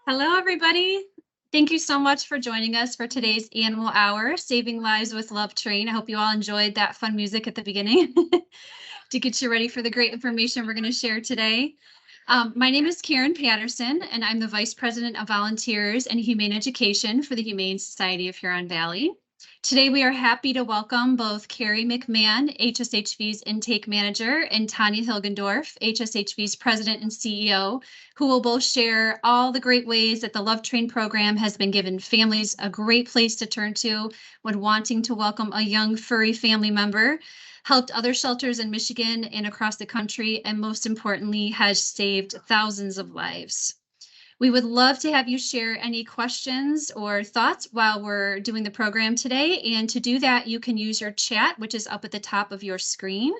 Hello, everybody. Thank you so much for joining us for today's Animal Hour, Saving Lives with Love Train. I hope you all enjoyed that fun music at the beginning to get you ready for the great information we're going to share today. My name is Karen Patterson, and I'm the Vice President of Volunteers and Humane Education for the Humane Society of Huron Valley. Today, we are happy to welcome both Carrie McMahon, HSHV's Intake Manager, and Tanya Hilgendorf, HSHV's President and CEO, who will both share all the great ways that the Love Train program has been given families a great place to turn to when wanting to welcome a young furry family member, helped other shelters in Michigan and across the country, and most importantly, has saved thousands of lives. We would love to have you share any questions or thoughts while we're doing the program today. And to do that, you can use your chat, which is up at the top of your screen.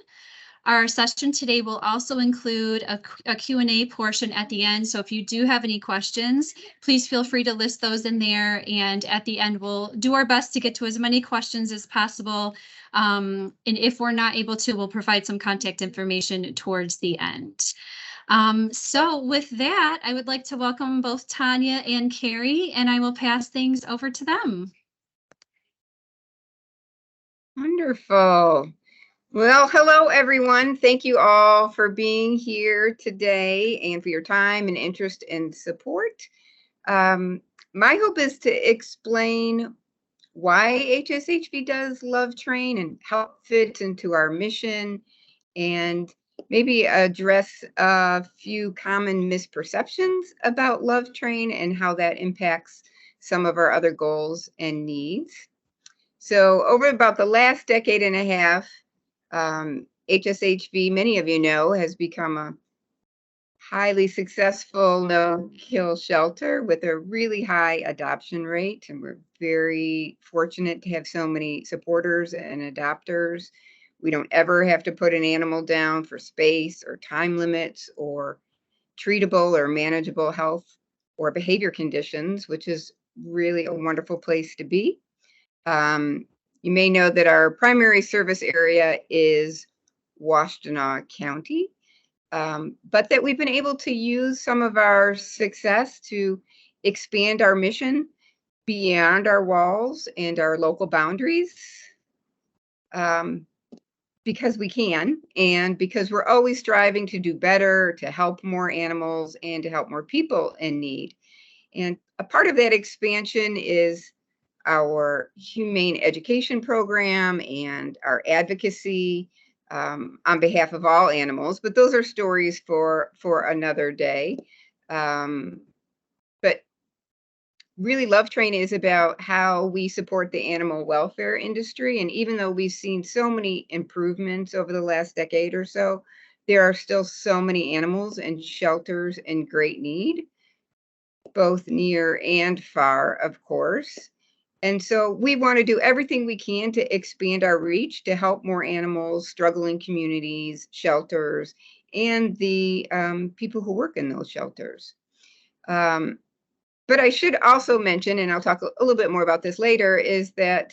Our session today will also include a Q&A portion at the end. So if you do have any questions, please feel free to list those in there. And at the end, we'll do our best to get to as many questions as possible. And if we're not able to, we'll provide some contact information towards the end. So with that, I would like to welcome both Tanya and Carrie, and I will pass things over to them. Wonderful. Well, hello, everyone. Thank you all for being here today and for your time and interest and support. My hope is to explain why HSHV does Love Train and how it fits into our mission, and maybe address a few common misperceptions about Love Train and how that impacts some of our other goals and needs. So over about the last decade and a half, HSHV, many of you know, has become a highly successful no-kill shelter with a really high adoption rate. And we're very fortunate to have so many supporters and adopters. We don't ever have to put an animal down for space or time limits or treatable or manageable health or behavior conditions, which is really a wonderful place to be. You may know that our primary service area is Washtenaw County, but that we've been able to use some of our success to expand our mission beyond our walls and our local boundaries, because we can, and because we're always striving to do better, to help more animals, and to help more people in need. And a part of that expansion is our humane education program and our advocacy on behalf of all animals, but those are stories for another day. But really, Love Train is about how we support the animal welfare industry. And even though we've seen so many improvements over the last decade or so, there are still so many animals and shelters in great need, both near and far, of course. And so we want to do everything we can to expand our reach to help more animals, struggling communities, shelters, and the people who work in those shelters. But I should also mention, and I'll talk a little bit more about this later, is that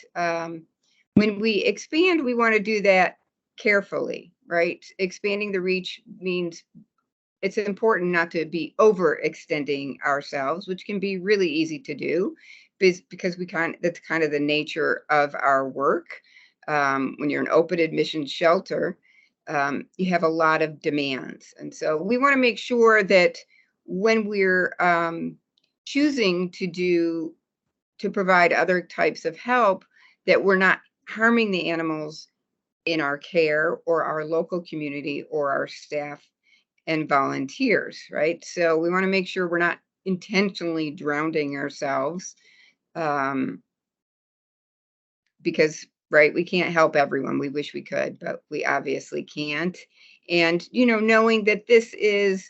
when we expand, we want to do that carefully, right? Expanding the reach means it's important not to be overextending ourselves, which can be really easy to do because that's kind of the nature of our work. When you're an open admission shelter, you have a lot of demands. And so we want to make sure that when we're choosing to provide other types of help, that we're not harming the animals in our care or our local community or our staff and volunteers, right? So we want to make sure we're not intentionally drowning ourselves, because, right, we can't help everyone. We wish we could, but we obviously can't. And, knowing that this is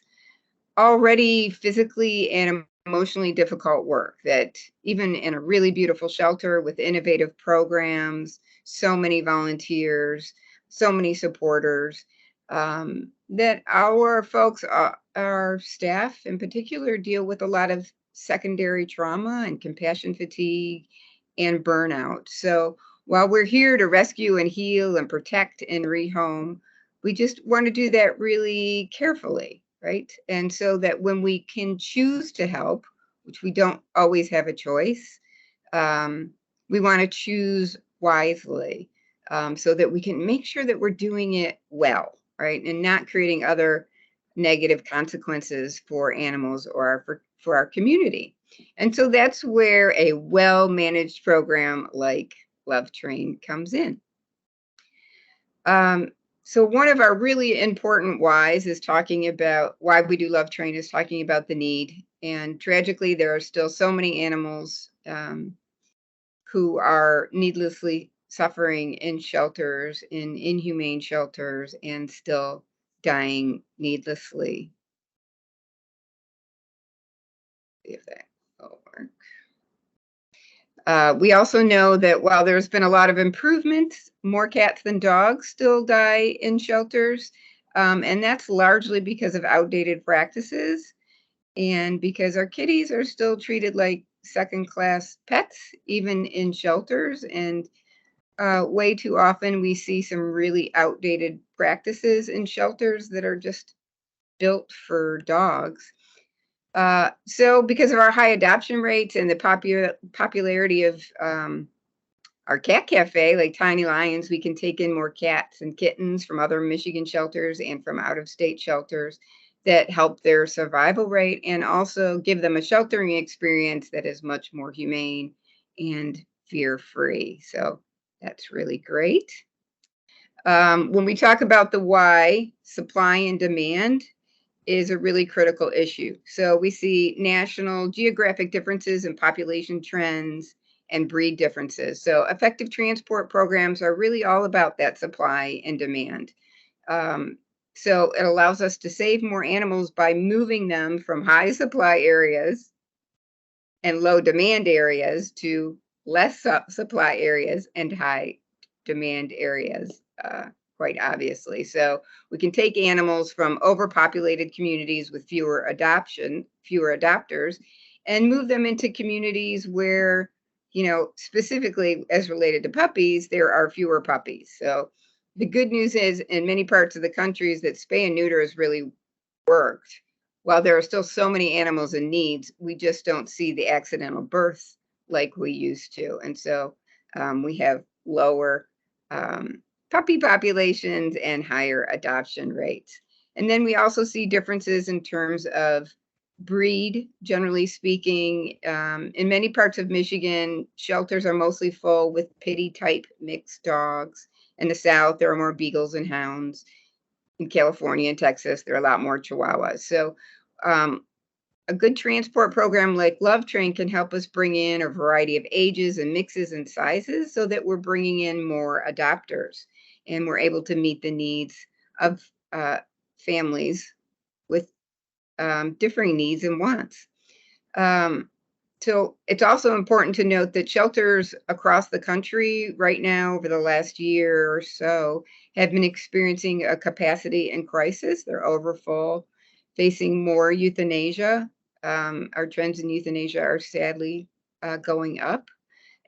already physically and emotionally difficult work, that even in a really beautiful shelter with innovative programs, so many volunteers, so many supporters, that our folks, our staff in particular, deal with a lot of secondary trauma and compassion fatigue and burnout. So while we're here to rescue and heal and protect and rehome, we just want to do that really carefully, right? And so that when we can choose to help, which we don't always have a choice. We want to choose wisely so that we can make sure that we're doing it well, right? And not creating other negative consequences for animals or for our community. And so that's where a well-managed program like Love Train comes in. So one of our really important whys is talking about why we do Love Train is talking about the need. And tragically, there are still so many animals who are needlessly suffering in shelters, in inhumane shelters, and still dying needlessly. See if that will work. We also know that while there's been a lot of improvements, more cats than dogs still die in shelters. And that's largely because of outdated practices and because our kitties are still treated like second-class pets, even in shelters. And way too often we see some really outdated practices in shelters that are just built for dogs. So because of our high adoption rates and the popularity of our cat cafe, like Tiny Lions, we can take in more cats and kittens from other Michigan shelters and from out-of-state shelters that help their survival rate and also give them a sheltering experience that is much more humane and fear-free. So that's really great. When we talk about the why, supply and demand is a really critical issue. So we see national geographic differences in population trends and breed differences. So effective transport programs are really all about that supply and demand. So it allows us to save more animals by moving them from high supply areas and low demand areas to less supply areas and high demand areas, quite obviously. So we can take animals from overpopulated communities with fewer adopters, and move them into communities where, specifically as related to puppies, there are fewer puppies. So the good news is in many parts of the country is that spay and neuter has really worked. While there are still so many animals in needs, we just don't see the accidental births like we used to. And so we have lower puppy populations and higher adoption rates. And then we also see differences in terms of breed, generally speaking. In many parts of Michigan, shelters are mostly full with pitty type mixed dogs. In the South, there are more beagles and hounds. In California and Texas, there are a lot more Chihuahuas. So a good transport program like Love Train can help us bring in a variety of ages and mixes and sizes so that we're bringing in more adopters and we're able to meet the needs of families with differing needs and wants. So it's also important to note that shelters across the country right now over the last year or so have been experiencing a capacity and crisis. They're overfull, facing more euthanasia. Our trends in euthanasia are sadly going up,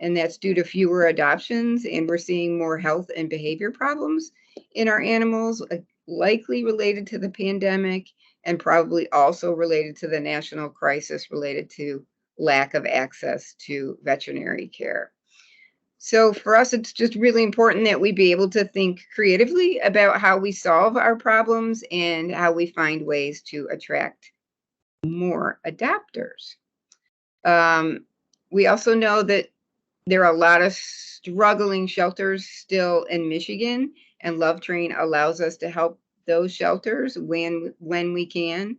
and that's due to fewer adoptions, and we're seeing more health and behavior problems in our animals, likely related to the pandemic and probably also related to the national crisis related to lack of access to veterinary care. So for us, it's just really important that we be able to think creatively about how we solve our problems and how we find ways to attract more adopters. We also know that there are a lot of struggling shelters still in Michigan, and Love Train allows us to help those shelters when we can.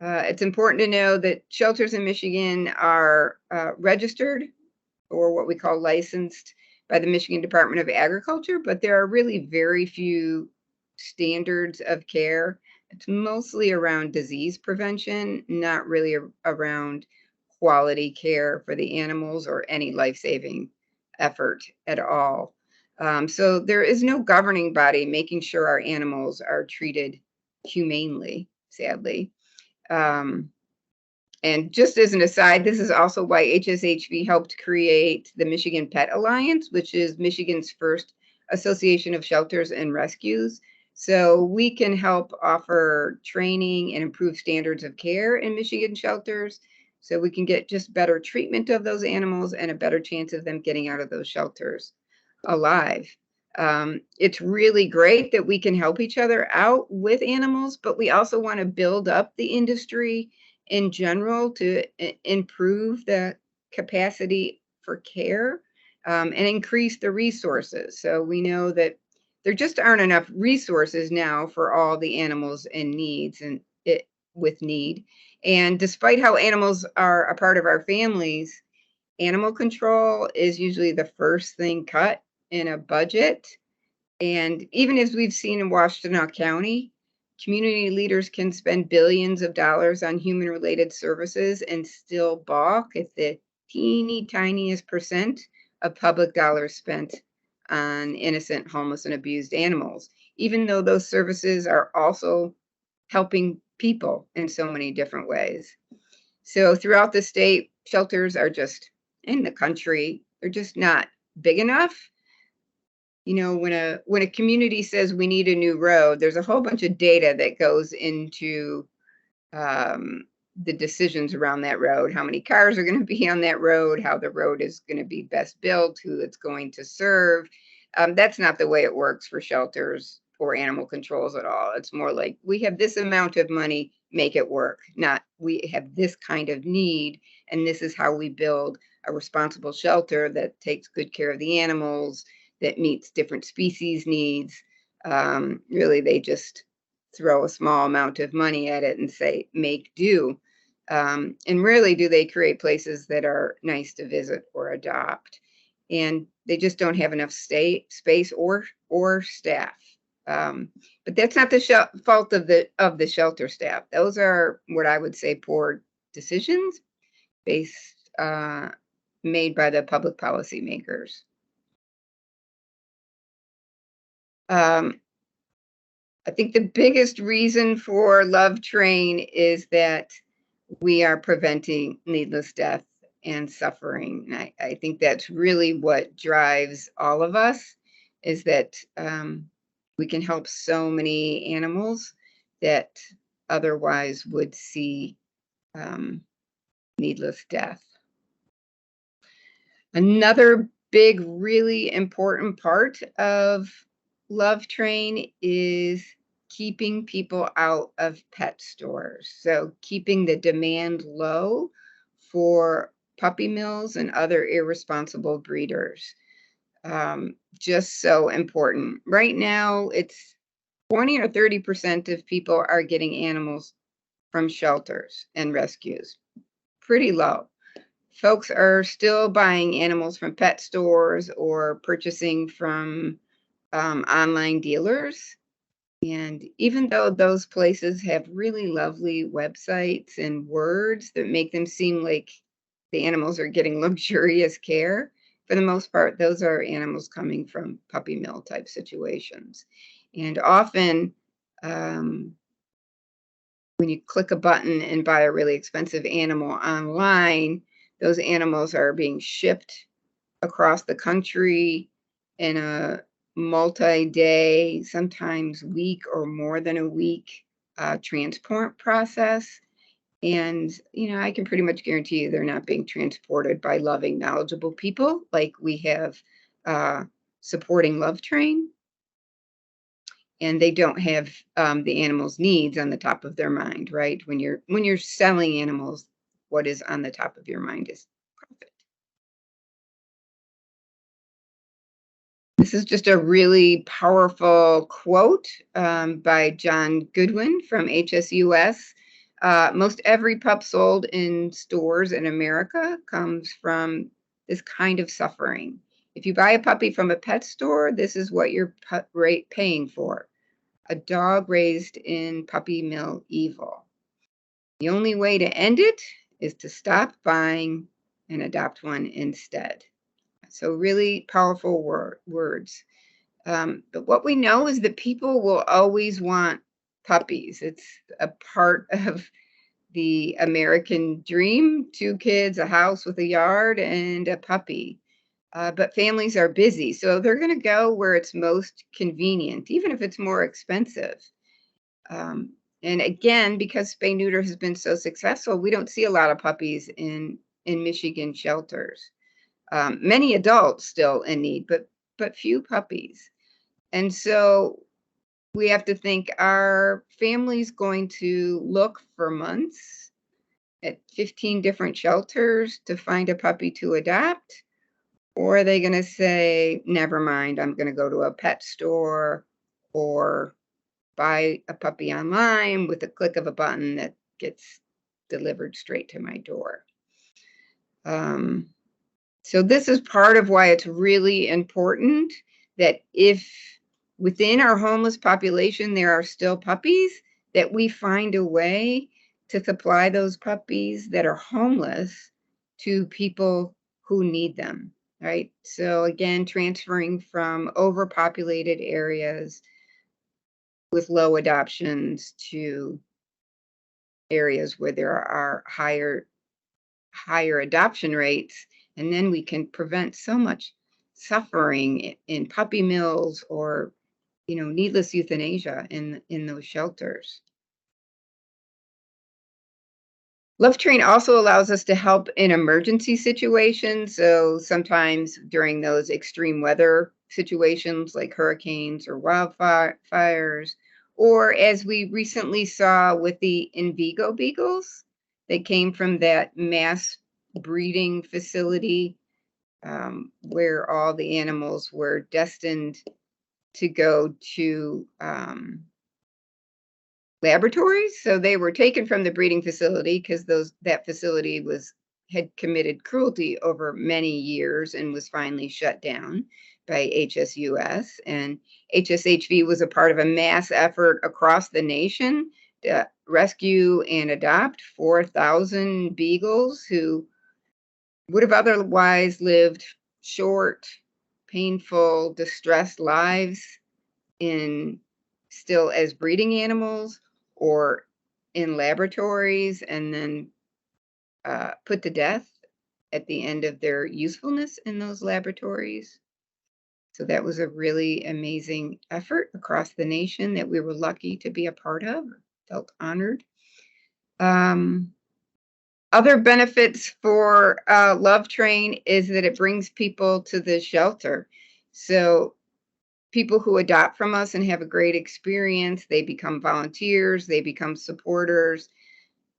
It's important to know that shelters in Michigan are registered or what we call licensed by the Michigan Department of Agriculture, but there are really very few standards of care. It's mostly around disease prevention, not really around quality care for the animals or any life-saving effort at all. So there is no governing body making sure our animals are treated humanely, sadly. And just as an aside, this is also why HSHV helped create the Michigan Pet Alliance, which is Michigan's first association of shelters and rescues. So we can help offer training and improve standards of care in Michigan shelters so we can get just better treatment of those animals and a better chance of them getting out of those shelters alive. It's really great that we can help each other out with animals, but we also want to build up the industry in general to improve the capacity for care, and increase the resources. So we know that there just aren't enough resources now for all the animals in needs and it with need. And despite how animals are a part of our families, animal control is usually the first thing cut in a budget. And even as we've seen in Washtenaw County, community leaders can spend billions of dollars on human related services and still balk at the teeny tiniest percent of public dollars spent on innocent, homeless, and abused animals, even though those services are also helping people in so many different ways. So throughout the state, shelters are just in the country, they're just not big enough. You know, when a community says we need a new road, there's a whole bunch of data that goes into the decisions around that road, how many cars are going to be on that road, how the road is going to be best built, who it's going to serve. That's not the way it works for shelters or animal controls at all. It's more like we have this amount of money, make it work, not we have this kind of need, and this is how we build a responsible shelter that takes good care of the animals, that meets different species needs. Really, they just throw a small amount of money at it and say, make do. And rarely do they create places that are nice to visit or adopt. And they just don't have enough space or staff. But that's not the fault of the shelter staff. Those are what I would say poor decisions based made by the public policy makers. I think the biggest reason for Love Train is that we are preventing needless death and suffering. And I think that's really what drives all of us, is that we can help so many animals that otherwise would see needless death. Another big, really important part of Love Train is keeping people out of pet stores. So keeping the demand low for puppy mills and other irresponsible breeders. Just so important. Right now, it's 20 or 30% of people are getting animals from shelters and rescues. Pretty low. Folks are still buying animals from pet stores or purchasing from online dealers. And even though those places have really lovely websites and words that make them seem like the animals are getting luxurious care, for the most part, those are animals coming from puppy mill type situations. And often, when you click a button and buy a really expensive animal online, those animals are being shipped across the country in a multi-day, sometimes week or more than a week transport process. And, you know, I can pretty much guarantee you they're not being transported by loving, knowledgeable people like we have supporting Love Train. And they don't have the animal's needs on the top of their mind, right? When you're selling animals, what is on the top of your mind is profit. This is just a really powerful quote by John Goodwin from HSUS. Most every pup sold in stores in America comes from this kind of suffering. If you buy a puppy from a pet store, this is what you're paying for. A dog raised in puppy mill evil. The only way to end it is to stop buying and adopt one instead. So really powerful words. But what we know is that people will always want puppies. It's a part of the American dream: 2 kids, a house with a yard, and a puppy. But families are busy, so they're going to go where it's most convenient, even if it's more expensive. And again, because spay neuter has been so successful, we don't see a lot of puppies in Michigan shelters. Many adults still in need, but few puppies. And so we have to think, are families going to look for months at 15 different shelters to find a puppy to adopt? Or are they going to say, never mind, I'm going to go to a pet store or buy a puppy online with a click of a button that gets delivered straight to my door? So this is part of why it's really important that if within our homeless population there are still puppies, that we find a way to supply those puppies that are homeless to people who need them, right? So again, transferring from overpopulated areas with low adoptions to areas where there are higher adoption rates, and then we can prevent so much suffering in puppy mills or needless euthanasia in those shelters. Love Train also allows us to help in emergency situations. So sometimes during those extreme weather situations like hurricanes or wildfires, or as we recently saw with the Envigo beagles, they came from that mass breeding facility where all the animals were destined to go to laboratories. So they were taken from the breeding facility because that facility had committed cruelty over many years and was finally shut down by HSUS. And HSHV was a part of a mass effort across the nation to rescue and adopt 4,000 beagles who would have otherwise lived short, painful, distressed lives still as breeding animals or in laboratories, and then put to death at the end of their usefulness in those laboratories. So that was a really amazing effort across the nation that we were lucky to be a part of, felt honored. Other benefits for Love Train is that it brings people to the shelter. So people who adopt from us and have a great experience, they become volunteers, they become supporters,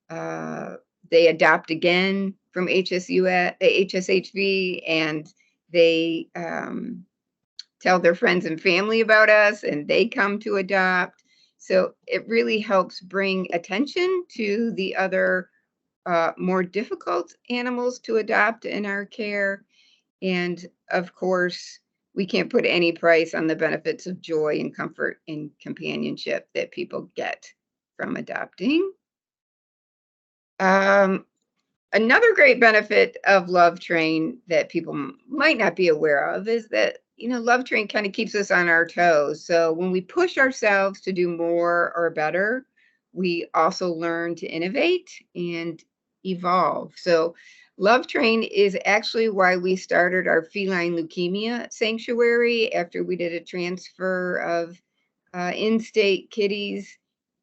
they adopt again from HSHV, and they tell their friends and family about us, and they come to adopt. So it really helps bring attention to the other more difficult animals to adopt in our care. And of course, we can't put any price on the benefits of joy and comfort and companionship that people get from adopting. Another great benefit of Love Train that people might not be aware of is that, Love Train kind of keeps us on our toes. So when we push ourselves to do more or better, we also learn to innovate and evolve. So Love Train is actually why we started our feline leukemia sanctuary after we did a transfer of in-state kitties,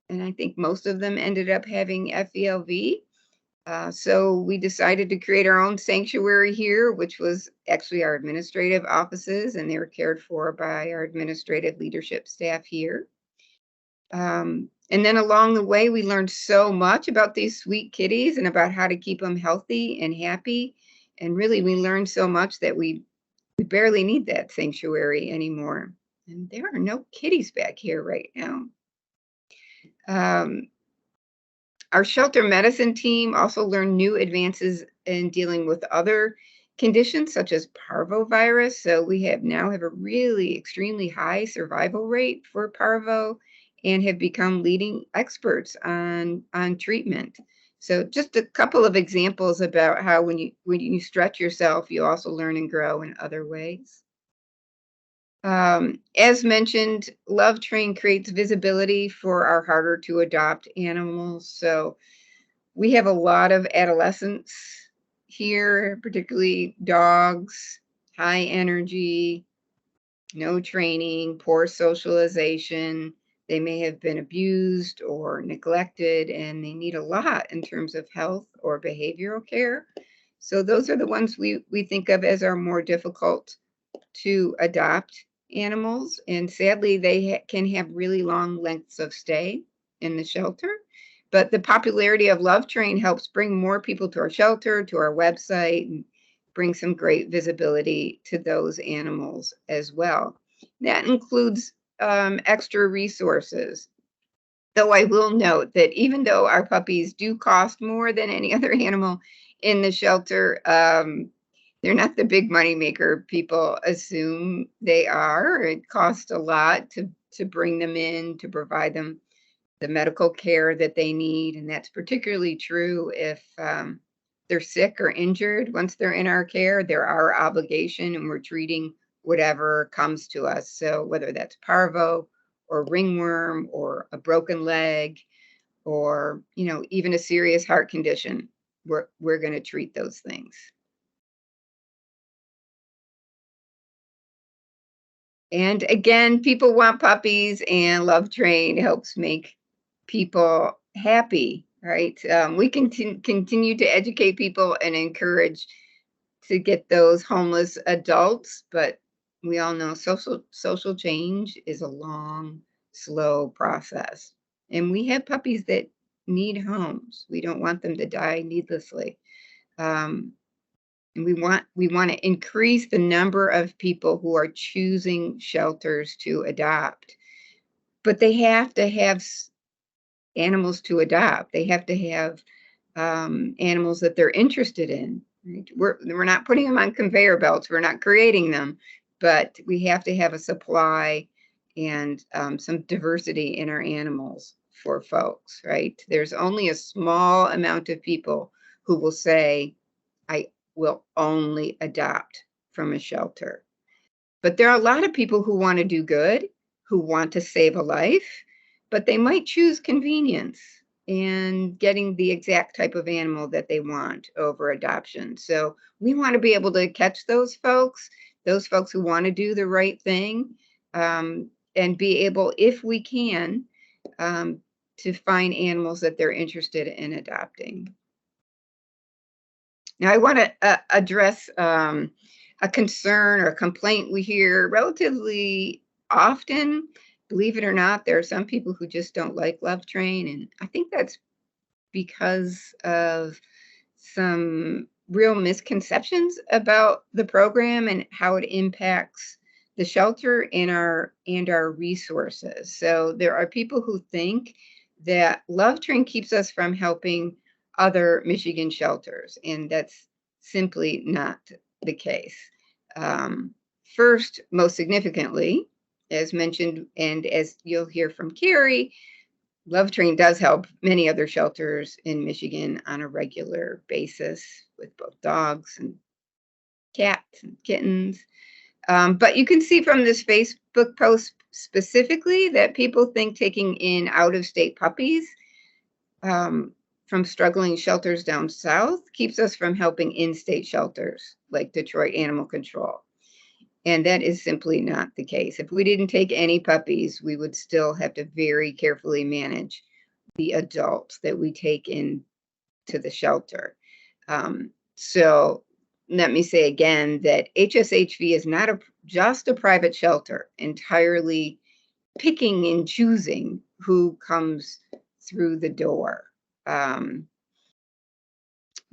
and I think most of them ended up having FELV. So we decided to create our own sanctuary here, which was actually our administrative offices, and they were cared for by our administrative leadership staff here. And then along the way, we learned so much about these sweet kitties and about how to keep them healthy and happy. And really, we learned so much that we barely need that sanctuary anymore. And there are no kitties back here right now. Our shelter medicine team also learned new advances in dealing with other conditions such as parvovirus. So we now have a really extremely high survival rate for parvo and have become leading experts on treatment. So just a couple of examples about how when you stretch yourself, you also learn and grow in other ways. As mentioned, Love Train creates visibility for our harder to adopt animals. So we have a lot of adolescents here, particularly dogs, high energy, no training, poor socialization. They may have been abused or neglected, and they need a lot in terms of health or behavioral care. So those are the ones we think of as our more difficult to adopt animals. And sadly, they can have really long lengths of stay in the shelter. But the popularity of Love Train helps bring more people to our shelter, to our website, and bring some great visibility to those animals as well. That includes extra resources. Though I will note that even though our puppies do cost more than any other animal in the shelter, they're not the big money maker people assume they are. It costs a lot to bring them in, to provide them the medical care that they need. And that's particularly true if they're sick or injured. Once they're in our care, they're our obligation, and we're treating whatever comes to us. So whether that's parvo or ringworm or a broken leg or, even a serious heart condition, we're going to treat those things. And again, people want puppies, and Love Train helps make people happy, right? We can continue to educate people and encourage to get those homeless adults, but we all know social change is a long, slow process. And we have puppies that need homes. We don't want them to die needlessly. And we want to increase the number of people who are choosing shelters to adopt. But they have to have animals to adopt. They have to have animals that they're interested in. Right? We're not putting them on conveyor belts. We're not creating them, but we have to have a supply and some diversity in our animals for folks, right? There's only a small amount of people who will say, I will only adopt from a shelter. But there are a lot of people who want to do good, who want to save a life, but they might choose convenience and getting the exact type of animal that they want over adoption. So we want to be able to catch those folks who want to do the right thing, and be able, if we can, to find animals that they're interested in adopting. Now, I want to address a concern or a complaint we hear relatively often. Believe it or not, there are some people who just don't like Love Train, and I think that's because of some real misconceptions about the program and how it impacts the shelter and our resources. So there are people who think that Love Train keeps us from helping other Michigan shelters, and that's simply not the case. First, most significantly, as mentioned, and as you'll hear from Carrie, Love Train does help many other shelters in Michigan on a regular basis with both dogs and cats and kittens. But you can see from this Facebook post specifically that people think taking in out-of-state puppies from struggling shelters down south keeps us from helping in-state shelters like Detroit Animal Control. And that is simply not the case. If we didn't take any puppies, we would still have to very carefully manage the adults that we take in to the shelter. So let me say again that HSHV is not just a private shelter entirely picking and choosing who comes through the door.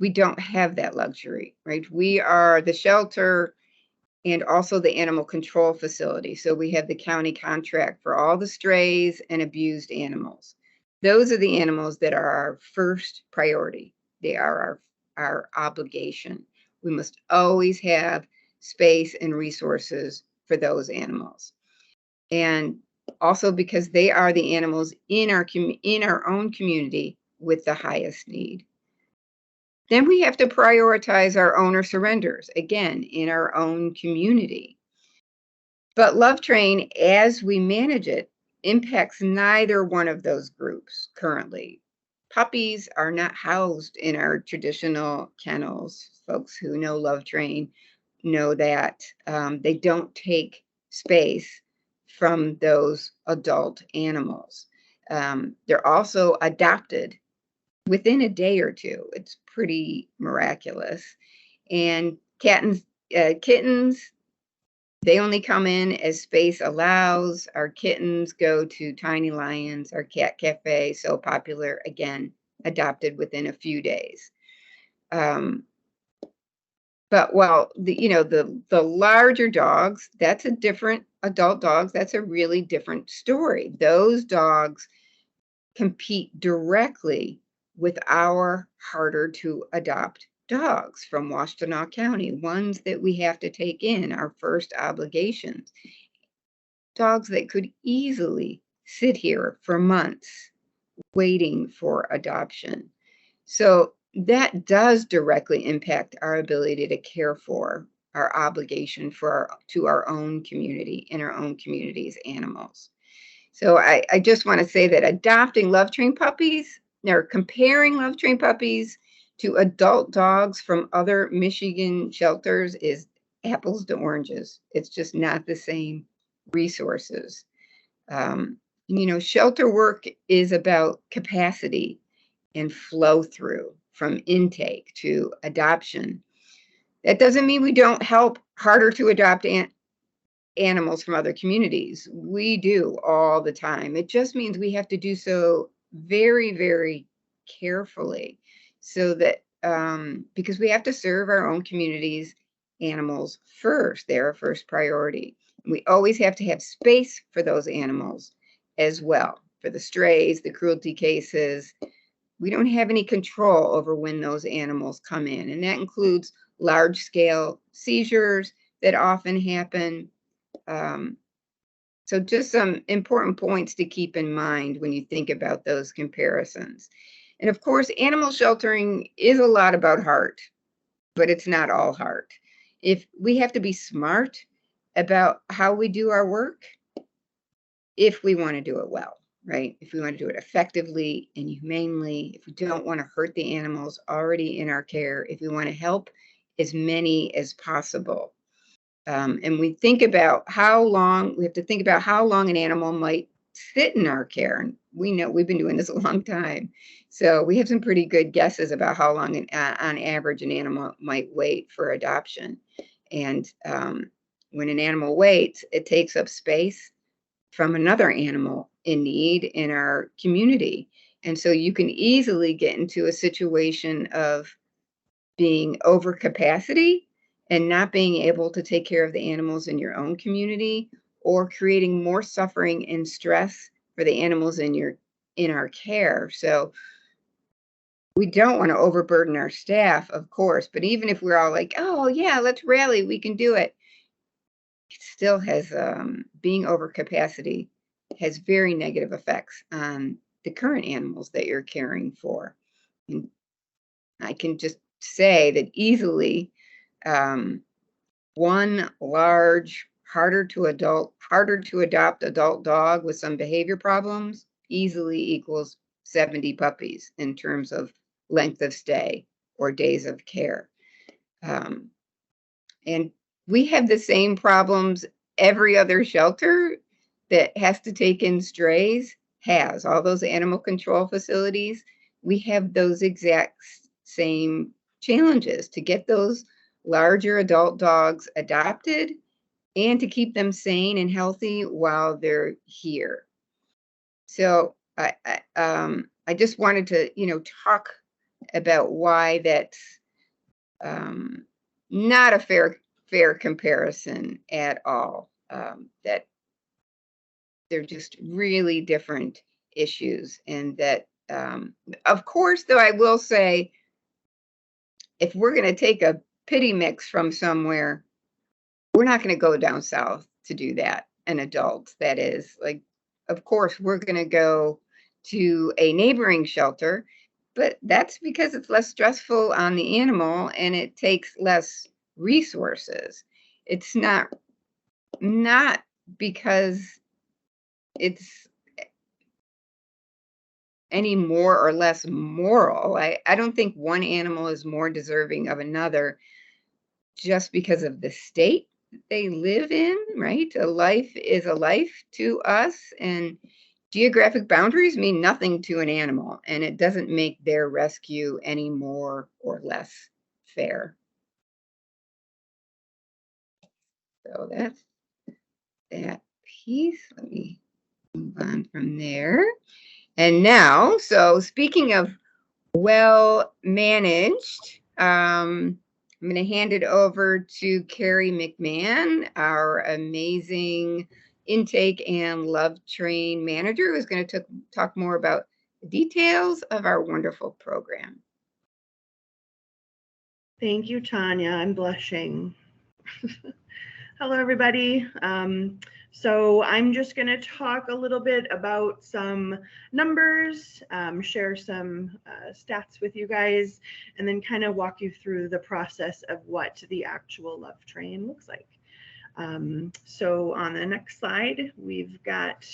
We don't have that luxury, right? We are the shelter and also the animal control facility. So we have the county contract for all the strays and abused animals. Those are the animals that are our first priority. They are our obligation. We must always have space and resources for those animals. And also because they are the animals in our own community with the highest need. Then we have to prioritize our owner surrenders, again, in our own community. But Love Train, as we manage it, impacts neither one of those groups currently. Puppies are not housed in our traditional kennels. Folks who know Love Train know that they don't take space from those adult animals. They're also adopted within a day or two. It's pretty miraculous. And kittens, they only come in as space allows. Our kittens go to Tiny Lions, our cat cafe, so popular, again, adopted within a few days. But well, the larger dogs, that's a different adult dogs. That's a really different story. Those dogs compete directly with our harder to adopt dogs from Washtenaw County, ones that we have to take in, our first obligations. Dogs that could easily sit here for months waiting for adoption. So that does directly impact our ability to care for our obligation to our own community and our own community's animals. So I just want to say that adopting love train puppies, or comparing love train puppies to adult dogs from other Michigan shelters is apples to oranges. It's just not the same resources. Shelter work is about capacity and flow through from intake to adoption. That doesn't mean we don't help harder to adopt animals from other communities. We do all the time. It just means we have to do so very, very carefully, so that because we have to serve our own communities' animals first. They're our first priority. We always have to have space for those animals as well. For the strays, the cruelty cases, we don't have any control over when those animals come in, and that includes large-scale seizures that often happen. So just some important points to keep in mind when you think about those comparisons. And of course, animal sheltering is a lot about heart, but it's not all heart. If we have to be smart about how we do our work, if we want to do it well, right? If we want to do it effectively and humanely, if we don't want to hurt the animals already in our care, if we want to help as many as possible. And we think about we have to think about how long an animal might sit in our care. And we know we've been doing this a long time. So we have some pretty good guesses about how long on average an animal might wait for adoption. And when an animal waits, it takes up space from another animal in need in our community. And so you can easily get into a situation of being over capacity and not being able to take care of the animals in your own community, or creating more suffering and stress for the animals in our care. So we don't want to overburden our staff, of course, but even if we're all like, oh yeah, let's rally, we can do it, it still has being over capacity has very negative effects on the current animals that you're caring for. And I can just say that easily one large, harder to adopt adult dog with some behavior problems easily equals 70 puppies in terms of length of stay or days of care. And we have the same problems every other shelter that has to take in strays has. All those animal control facilities, we have those exact same challenges to get those larger adult dogs adopted and to keep them sane and healthy while they're here. So I just wanted to, talk about why that's not a fair comparison at all. That they're just really different issues, and that of course, though, I will say, if we're going to take a pity mix from somewhere, we're not going to go down south to do that. An adult, that is, like, of course, we're going to go to a neighboring shelter, but that's because it's less stressful on the animal and it takes less resources. It's not because it's any more or less moral. I don't think one animal is more deserving of another just because of the state they live in, right? A life is a life to us, and geographic boundaries mean nothing to an animal, and it doesn't make their rescue any more or less fair. So that's that piece. Let me move on from there. And now, so speaking of well managed, I'm going to hand it over to Carrie McMahon, our amazing intake and love train manager, who's going to talk more about the details of our wonderful program. Thank you, Tanya. I'm blushing. Hello, everybody. So I'm just going to talk a little bit about some numbers, share some stats with you guys, and then kind of walk you through the process of what the actual love train looks like. So on the next slide, we've got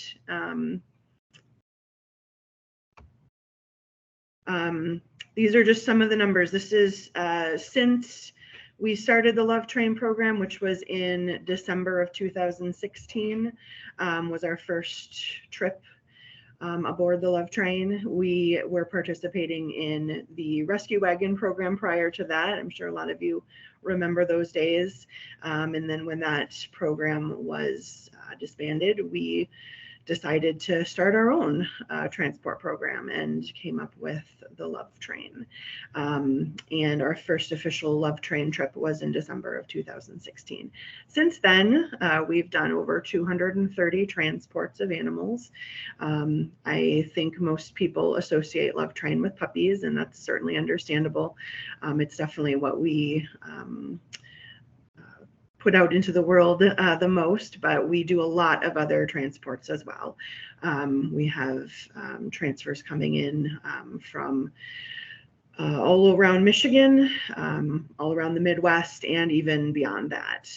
these are just some of the numbers. This is since we started the Love Train program, which was in December of 2016, was our first trip aboard the Love Train. We were participating in the Rescue Wagon program prior to that. I'm sure a lot of you remember those days. And then when that program was disbanded, we decided to start our own transport program and came up with the Love Train. And our first official Love Train trip was in December of 2016. Since then, we've done over 230 transports of animals. I think most people associate Love Train with puppies, and that's certainly understandable. It's definitely what we put out into the world the most, but we do a lot of other transports as well. We have transfers coming in from all around Michigan, all around the Midwest, and even beyond that.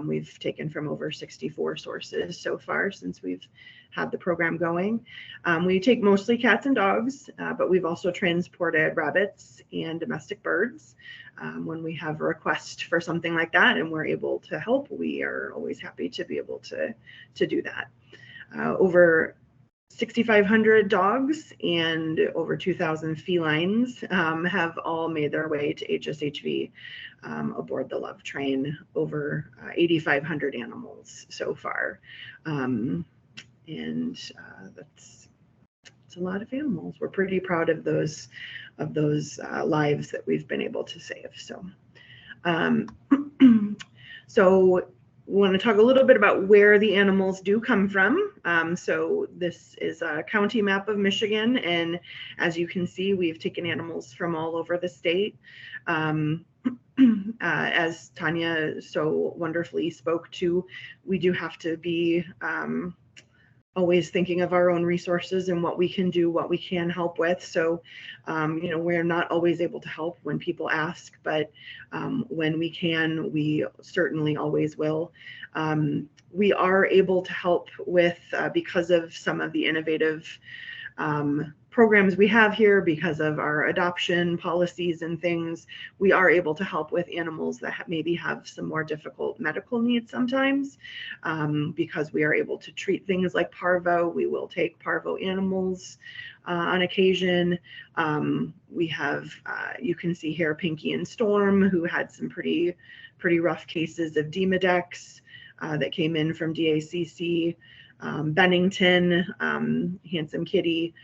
We've taken from over 64 sources so far since we've had the program going. We take mostly cats and dogs, but we've also transported rabbits and domestic birds. When we have a request for something like that and we're able to help, we are always happy to be able to do that. Over 6,500 dogs and over 2,000 felines have all made their way to HSHV aboard the Love Train, over 8,500 animals so far. That's a lot of animals. We're pretty proud of those lives that we've been able to save. So, so we want to talk a little bit about where the animals do come from. So this is a county map of Michigan, and as you can see, we've taken animals from all over the state. As Tanya so wonderfully spoke to, we do have to be always thinking of our own resources and what we can do, what we can help with. So, we're not always able to help when people ask, but when we can, we certainly always will. We are able to help with, because of some of the innovative programs we have here, because of our adoption policies and things, we are able to help with animals that maybe have some more difficult medical needs sometimes. Because we are able to treat things like parvo, we will take parvo animals on occasion. We have, you can see here, Pinky and Storm, who had some pretty rough cases of Demodex that came in from DACC. Bennington, Handsome Kitty,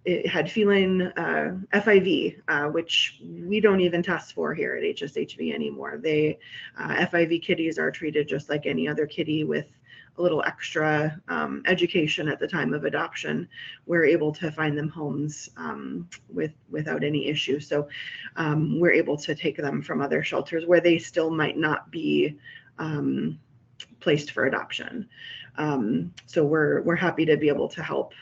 it had feline FIV, which we don't even test for here at HSHV anymore. FIV kitties are treated just like any other kitty, with a little extra education at the time of adoption. We're able to find them homes without any issue. So we're able to take them from other shelters where they still might not be placed for adoption. So we're happy to be able to help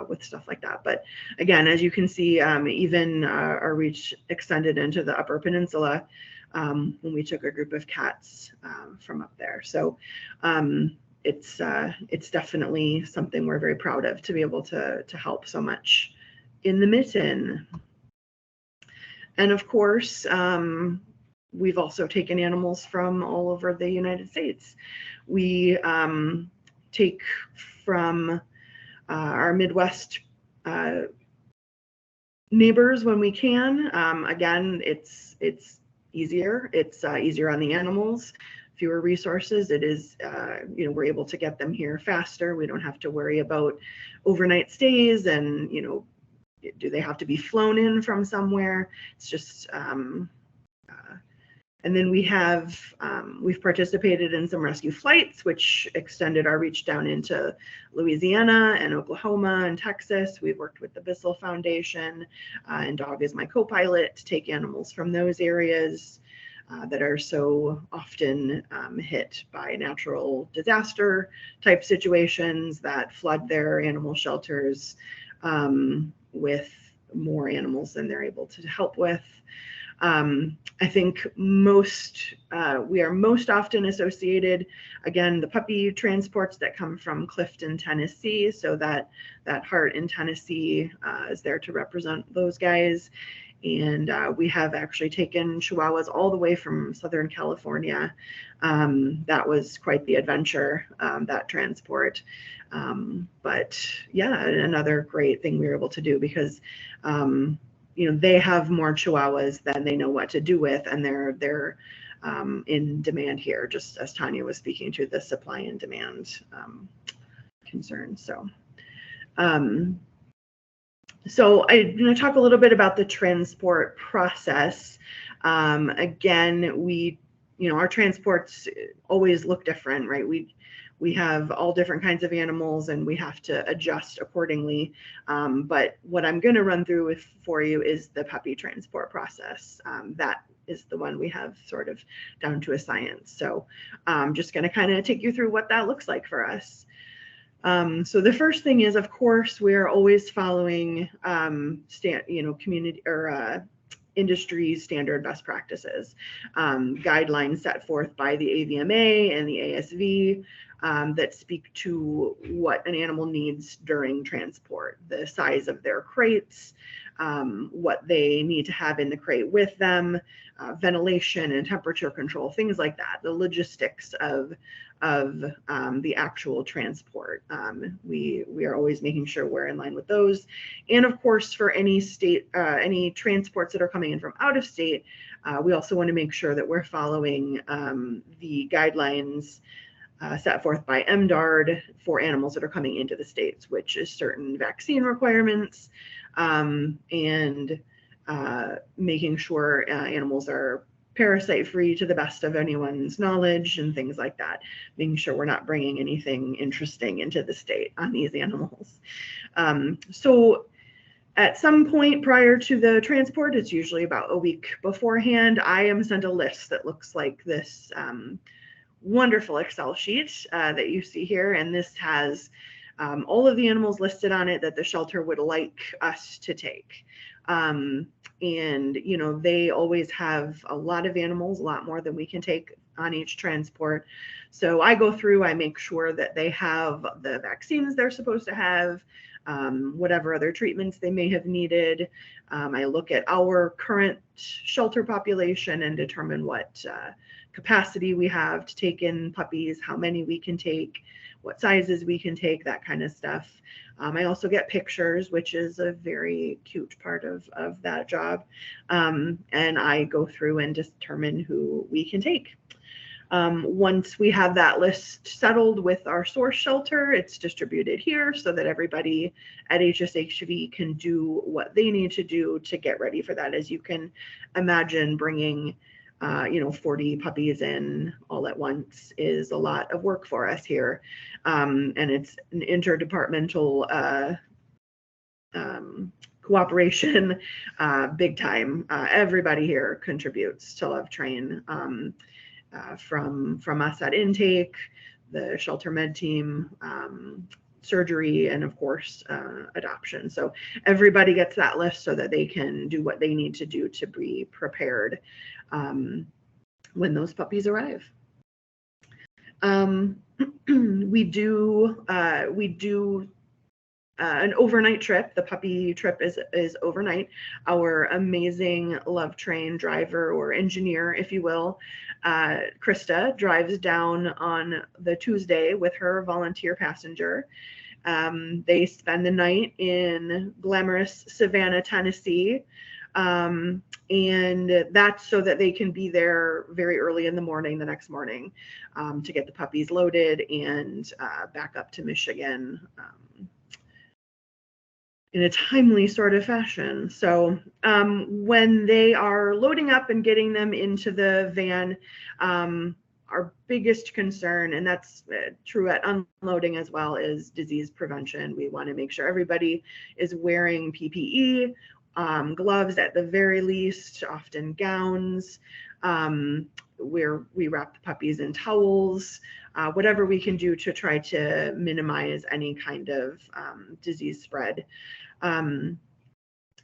with stuff like that. But again, as you can see, even our reach extended into the Upper Peninsula when we took a group of cats from up there. So it's definitely something we're very proud of, to be able to help so much in the mitten. And of course, we've also taken animals from all over the United States. We take from our Midwest neighbors when we can. Again, it's easier. It's easier on the animals, fewer resources. It is, you know, we're able to get them here faster. We don't have to worry about overnight stays and, you know, do they have to be flown in from somewhere? It's just, and then we have, we've participated in some rescue flights, which extended our reach down into Louisiana and Oklahoma and Texas. We've worked with the Bissell Foundation, and Dog is my co-pilot, to take animals from those areas that are so often hit by natural disaster type situations that flood their animal shelters with more animals than they're able to help with. I think we are most often associated, again, the puppy transports that come from Clifton, Tennessee. So that Heart in Tennessee is there to represent those guys. And we have actually taken Chihuahuas all the way from Southern California. That was quite the adventure, that transport. But yeah, another great thing we were able to do, because you know, they have more Chihuahuas than they know what to do with, and they're in demand here, just as Tanya was speaking to the supply and demand concerns. So so I'm going to talk a little bit about the transport process. Again, you know, our transports always look different, right? We have all different kinds of animals, and we have to adjust accordingly. But what I'm going to run through for you is the puppy transport process. That is the one we have sort of down to a science. So I'm just going to kind of take you through what that looks like for us. So the first thing is, of course, we're always following you know, community or industry standard best practices, guidelines set forth by the AVMA and the ASV that speak to what an animal needs during transport, the size of their crates, what they need to have in the crate with them, ventilation and temperature control, things like that, the logistics of the actual transport. We are always making sure we're in line with those. And of course, for any transports that are coming in from out of state, we also want to make sure that we're following the guidelines set forth by MDARD for animals that are coming into the States, which is certain vaccine requirements, and making sure animals are parasite free to the best of anyone's knowledge and things like that, making sure we're not bringing anything interesting into the state on these animals. So at some point prior to the transport, it's usually about a week beforehand, I am sent a list that looks like this wonderful Excel sheet that you see here. And this has all of the animals listed on it that the shelter would like us to take. And, you know, they always have a lot of animals, a lot more than we can take on each transport. So I go through, I make sure that they have the vaccines they're supposed to have, whatever other treatments they may have needed. I look at our current shelter population and determine what capacity we have to take in puppies, how many we can take, what sizes we can take, that kind of stuff. I also get pictures, which is a very cute part of that job. And I go through and determine who we can take. Once we have that list settled with our source shelter, it's distributed here so that everybody at HSHV can do what they need to do to get ready for that. As you can imagine, bringing 40 puppies in all at once is a lot of work for us here. And it's an interdepartmental cooperation, big time. Everybody here contributes to Love Train, from us at intake, the shelter med team, surgery, and of course, adoption. So everybody gets that list so that they can do what they need to do to be prepared when those puppies arrive. We do an overnight trip. The puppy trip is overnight. Our amazing Love Train driver or engineer, if you will, Krista, drives down on the Tuesday with her volunteer passenger. They spend the night in glamorous Savannah, Tennessee. And that's so that they can be there very early in the morning, the next morning, to get the puppies loaded and back up to Michigan in a timely sort of fashion. So when they are loading up and getting them into the van, our biggest concern, and that's true at unloading as well, is disease prevention. We want to make sure everybody is wearing PPE, gloves at the very least, often gowns, where we wrap the puppies in towels, whatever we can do to try to minimize any kind of disease spread.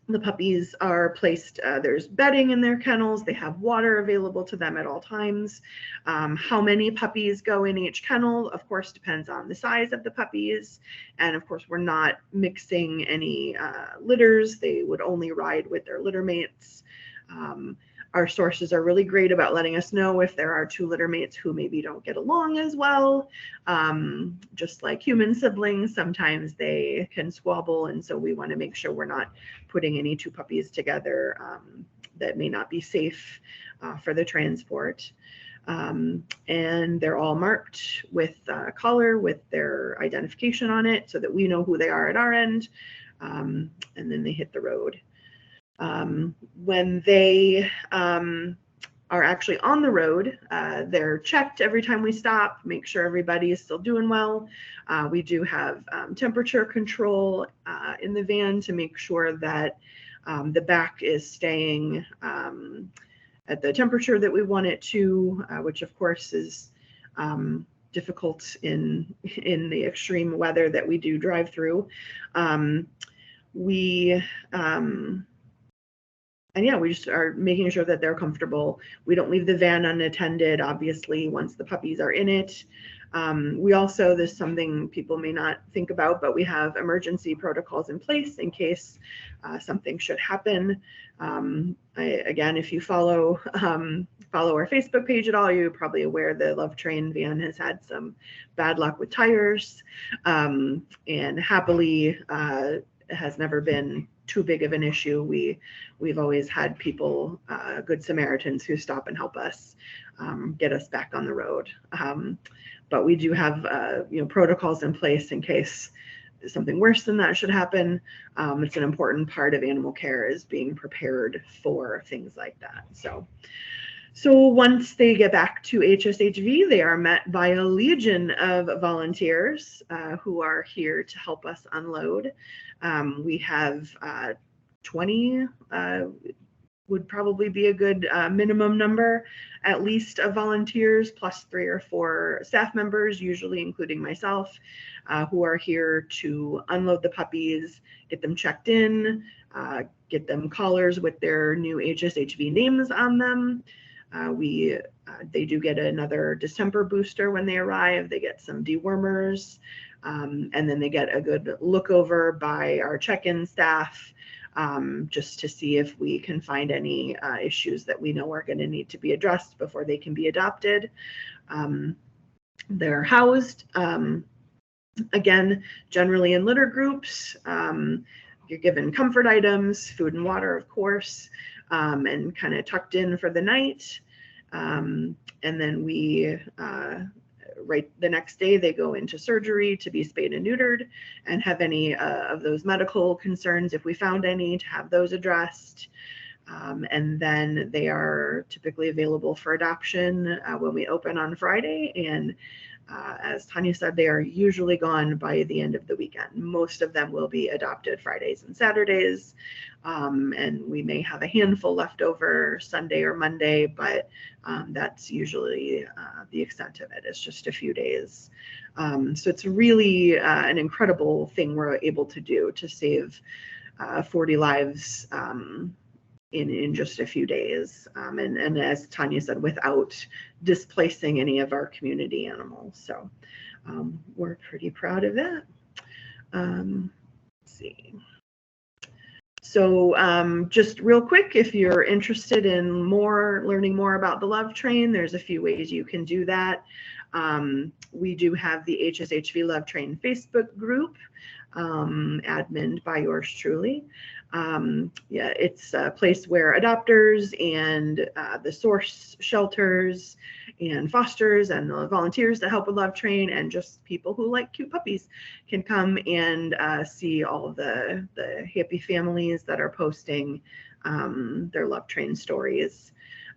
The puppies are placed, there's bedding in their kennels, they have water available to them at all times. How many puppies go in each kennel, of course, depends on the size of the puppies. And of course, we're not mixing any litters. They would only ride with their litter mates. Our sources are really great about letting us know if there are two litter mates who maybe don't get along as well. Just like human siblings, sometimes they can squabble. And so we want to make sure we're not putting any two puppies together that may not be safe for the transport. And they're all marked with a collar with their identification on it so that we know who they are at our end. And then they hit the road. When they are actually on the road, they're checked every time we stop, make sure everybody is still doing well. We do have temperature control in the van to make sure that the back is staying at the temperature that we want it to, which of course is difficult in the extreme weather that we do drive through. And yeah, we just are making sure that they're comfortable. We don't leave the van unattended, obviously, once the puppies are in it. We also, this is something people may not think about, but we have emergency protocols in place in case something should happen. Again, if you follow our Facebook page at all, you're probably aware the Love Train van has had some bad luck with tires, and happily has never been too big of an issue. We've always had people, good Samaritans, who stop and help us get us back on the road. But we do have protocols in place in case something worse than that should happen. It's an important part of animal care, is being prepared for things like that. So once they get back to HSHV, they are met by a legion of volunteers who are here to help us unload. We have 20 would probably be a good minimum number, at least, of volunteers, plus 3 or 4 staff members, usually including myself, who are here to unload the puppies, get them checked in, get them collars with their new HSHV names on them. They do get another distemper booster when they arrive. They get some dewormers, and then they get a good look over by our check-in staff, just to see if we can find any issues that we know are going to need to be addressed before they can be adopted. They're housed, again, generally in litter groups. You're given comfort items, food and water, of course, and kind of tucked in for the night. And then we, right the next day, they go into surgery to be spayed and neutered and have any of those medical concerns, if we found any, to have those addressed. And then they are typically available for adoption when we open on Friday. And as Tanya said, they are usually gone by the end of the weekend. Most of them will be adopted Fridays and Saturdays. And we may have a handful left over Sunday or Monday, but that's usually the extent of it. It's just a few days. So it's really an incredible thing we're able to do to save 40 lives in just a few days. And as Tanya said, without displacing any of our community animals. So we're pretty proud of that. see. So just real quick, if you're interested in learning more about the Love Train, there's a few ways you can do that. We do have the HSHV Love Train Facebook group, adminned by yours truly. Yeah, it's a place where adopters and the source shelters and fosters and the volunteers that help with Love Train and just people who like cute puppies can come and see all of the happy families that are posting their Love Train stories.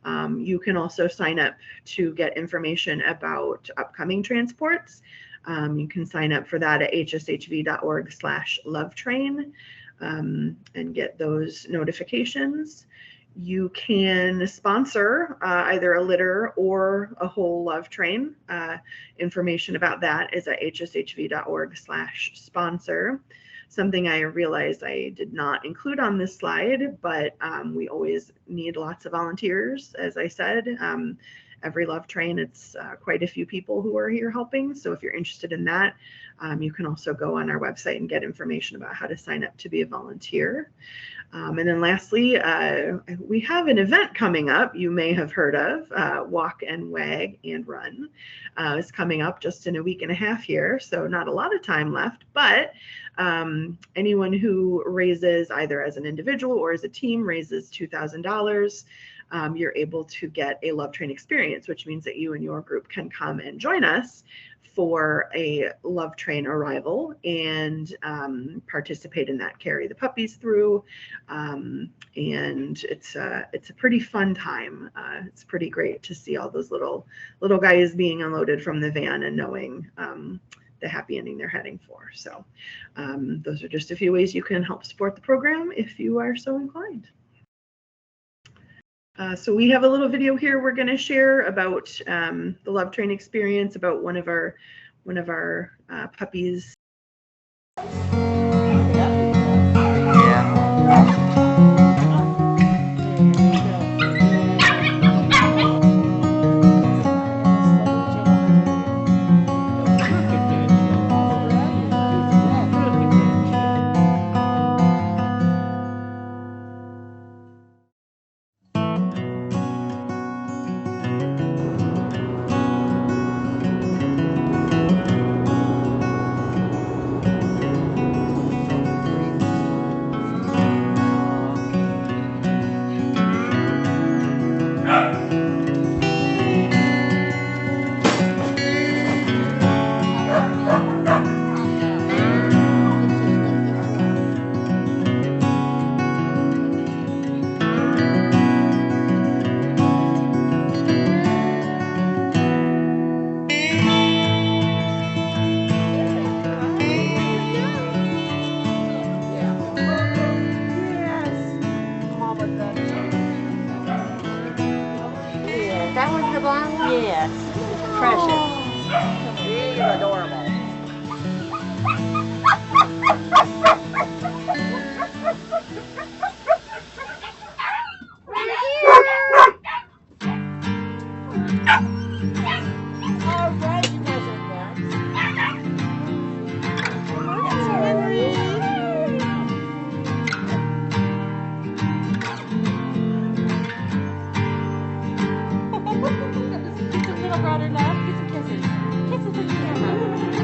You can also sign up to get information about upcoming transports. You can sign up for that at hshv.org/lovetrain and get those notifications. You can sponsor either a litter or a whole Love Train. Information about that is at hshv.org/sponsor. Something I realized I did not include on this slide, but we always need lots of volunteers. As I said, every Love Train, it's quite a few people who are here helping. So if you're interested in that, you can also go on our website and get information about how to sign up to be a volunteer. And then lastly, we have an event coming up you may have heard of, Walk and Wag and Run. It's coming up just in a week and a half here, so not a lot of time left, but anyone who raises either as an individual or as a team raises $2,000, you're able to get a Love Train experience, which means that you and your group can come and join us for a Love Train arrival and participate in that, carry the puppies through, and it's a pretty fun time. It's pretty great to see all those little guys being unloaded from the van and knowing the happy ending they're heading for. So those are just a few ways you can help support the program if you are so inclined. So we have a little video here we're going to share about the Love Train experience, about one of our puppies. That one's the blonde? Yes. Precious. She's adorable. Brother love, get some kisses. Kisses in the camera.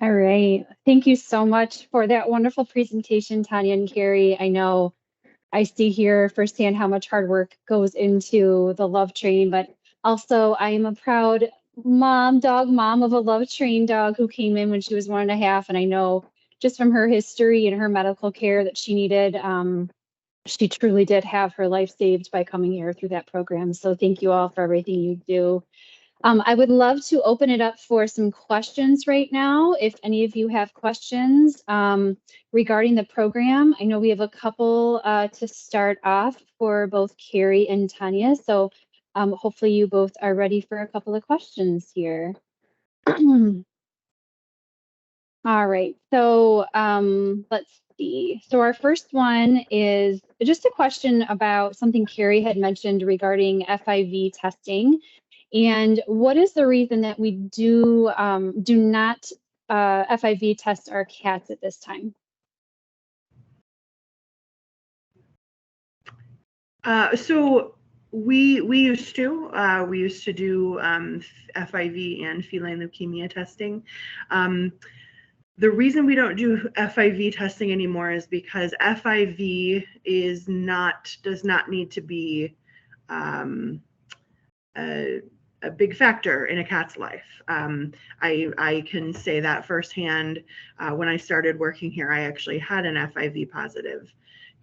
All right. Thank you so much for that wonderful presentation, Tanya and Carrie. I know I see here firsthand how much hard work goes into the Love Train, but also I am a proud dog mom of a Love Train dog who came in when she was 1.5. And I know just from her history and her medical care that she needed, she truly did have her life saved by coming here through that program. So thank you all for everything you do. I would love to open it up for some questions right now. If any of you have questions regarding the program, I know we have a couple to start off for both Carrie and Tanya. So hopefully you both are ready for a couple of questions here. All right, so let's see. So our first one is just a question about something Carrie had mentioned regarding FIV testing. And what is the reason that we do not FIV test our cats at this time? So we used to do FIV and feline leukemia testing. The reason we don't do FIV testing anymore is because FIV does not need to be a big factor in a cat's life. I can say that firsthand. When I started working here, I actually had an FIV positive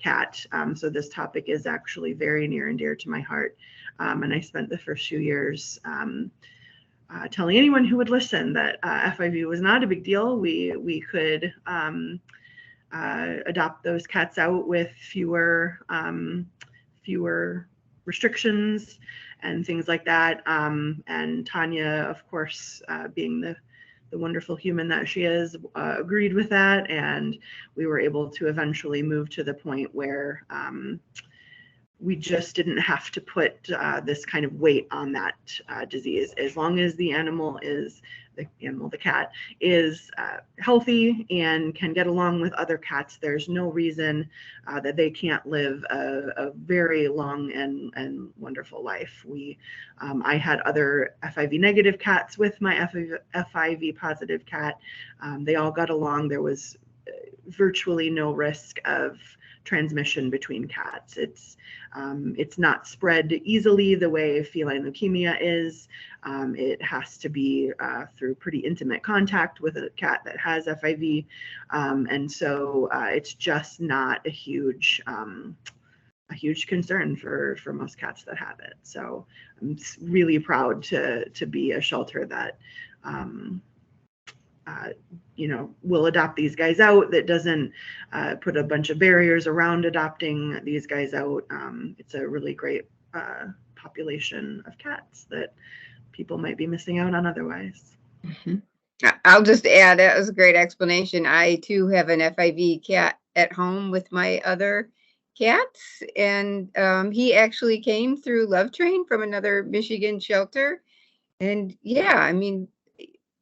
cat. So this topic is actually very near and dear to my heart. And I spent the first few years telling anyone who would listen that FIV was not a big deal. We could adopt those cats out with fewer restrictions and things like that. And Tanya, of course, being the wonderful human that she is, agreed with that. And we were able to eventually move to the point where we just didn't have to put this kind of weight on that disease. As long as the cat is healthy and can get along with other cats, there's no reason that they can't live a very long and wonderful life. I had other FIV negative cats with my FIV positive cat. They all got along. There was virtually no risk of transmission between cats. It's not spread easily the way feline leukemia is. It has to be through pretty intimate contact with a cat that has FIV. And so it's just not a huge concern for most cats that have it. So I'm really proud to be a shelter that will adopt these guys out, that doesn't put a bunch of barriers around adopting these guys out. It's a really great population of cats that people might be missing out on otherwise. Mm-hmm. I'll just add, that was a great explanation. I too have an FIV cat at home with my other cats, and he actually came through Love Train from another Michigan shelter. And yeah, I mean,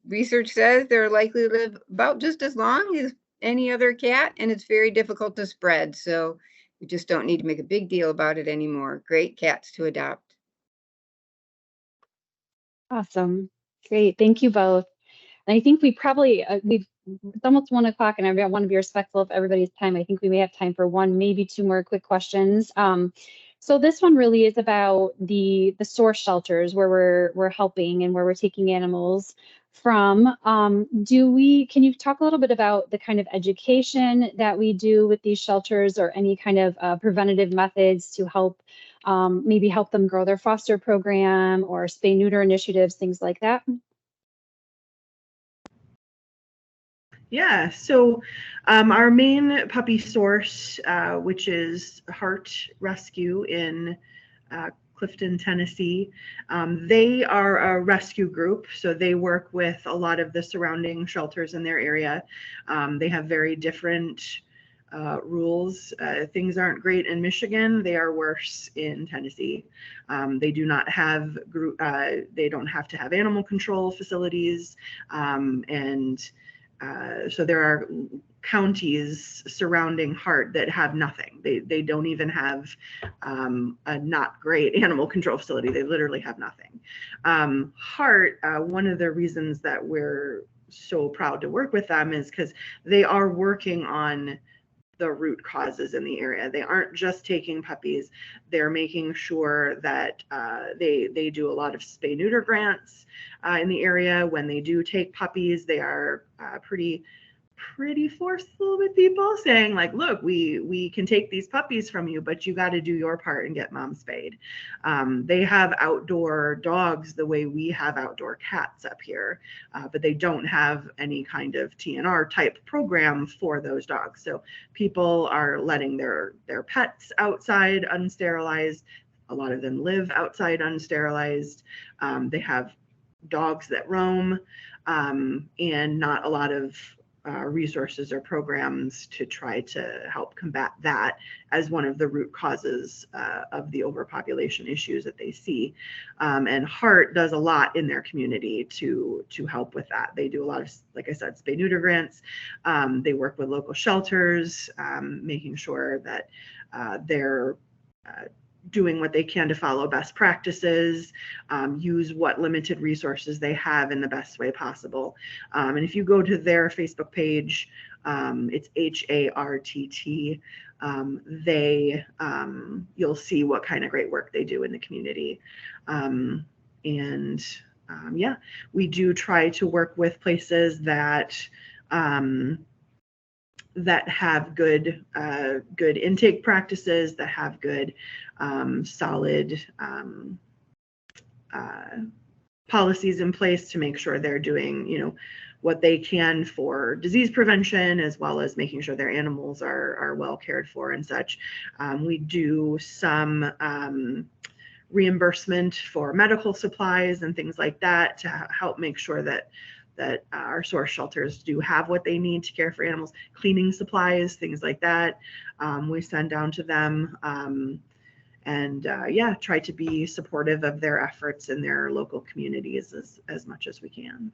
research says they're likely to live about just as long as any other cat, and it's very difficult to spread. So we just don't need to make a big deal about it anymore. Great cats to adopt. Awesome. Great. Thank you both. And I think we probably, it's almost 1 o'clock and I want to be respectful of everybody's time. I think we may have time for one, maybe 2 more quick questions. So this one really is about the source shelters where we're helping and where we're taking animals from. Can you talk a little bit about the kind of education that we do with these shelters, or any kind of preventative methods to help maybe help them grow their foster program or spay neuter initiatives, things like that? Yeah, so our main puppy source, which is Heart Rescue in Clifton, Tennessee, they are a rescue group, so they work with a lot of the surrounding shelters in their area. They have very different rules. Things aren't great in Michigan. They are worse in Tennessee. They do not have they don't have to have animal control facilities, so there are counties surrounding Hart that have nothing. They don't even have a not great animal control facility. They literally have nothing. Hart, one of the reasons that we're so proud to work with them is because they are working on the root causes in the area. They aren't just taking puppies. They're making sure that they do a lot of spay neuter grants in the area. When they do take puppies, they are pretty forceful with people, saying like, look, we can take these puppies from you, but you got to do your part and get mom spayed. They have outdoor dogs the way we have outdoor cats up here, but they don't have any kind of TNR type program for those dogs. So people are letting their pets outside unsterilized. A lot of them live outside unsterilized. They have dogs that roam, and not a lot of resources or programs to try to help combat that as one of the root causes of the overpopulation issues that they see. And Heart does a lot in their community to help with that. They do a lot of, like I said, spay neuter grants. They work with local shelters, making sure that they're doing what they can to follow best practices, use what limited resources they have in the best way possible. And if you go to their Facebook page, it's HARTT, you'll see what kind of great work they do in the community. Yeah, we do try to work with places that have good intake practices, that have good solid policies in place to make sure they're doing, what they can for disease prevention, as well as making sure their animals are well cared for and such. We do some reimbursement for medical supplies and things like that to help make sure that our source shelters do have what they need to care for animals. Cleaning supplies, things like that, we send down to them. Yeah, try to be supportive of their efforts in their local communities as much as we can.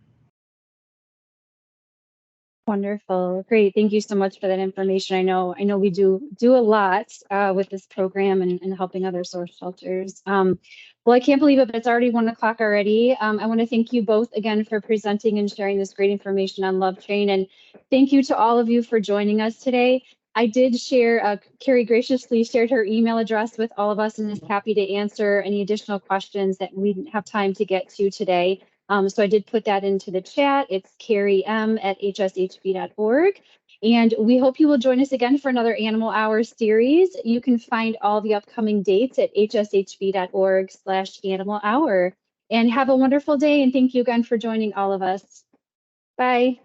Wonderful. Great. Thank you so much for that information. I know we do a lot with this program and helping other source shelters. Well, I can't believe it, but it's already 1 o'clock already. I want to thank you both again for presenting and sharing this great information on Love Train. And thank you to all of you for joining us today. I did share, Carrie graciously shared her email address with all of us and is happy to answer any additional questions that we didn't have time to get to today. So I did put that into the chat. It's carriem@hshb.org. And we hope you will join us again for another Animal Hours series. You can find all the upcoming dates at hshb.org/animal hour. And have a wonderful day. And thank you again for joining all of us. Bye.